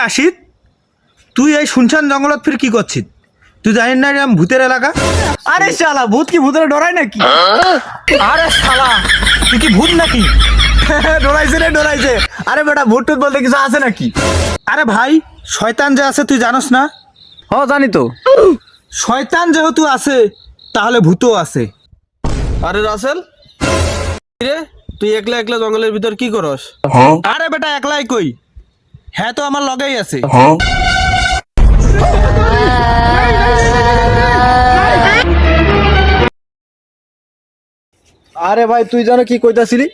আশিত, তুই এই শুনশান জঙ্গলত ফির কি করছিস? তুই জানিস না এরকম ভূতের এলাকা? আরে শালা ভূত কি ভূতের ডরায় নাকি? আরে শালা, তুই কি ভূত নাকি? ডরাইছে রে ডরাইছে। আরে বেটা ভূত টুত বলতে কিছু আছে নাকি? আরে ভাই, শয়তান যে আছে তুই জানোস না? হ জানি তো। শয়তান যেহেতু আছে তাহলে ভূতও আছে। আরে রাসেল, রে তুই একলা একলা জঙ্গলের ভিতর কি করস? আরে বেটা একলাই কই, হ্যাঁ তো আমার লগেই আছে। আরে ভাই তুই জানো কি কইতাছিলি?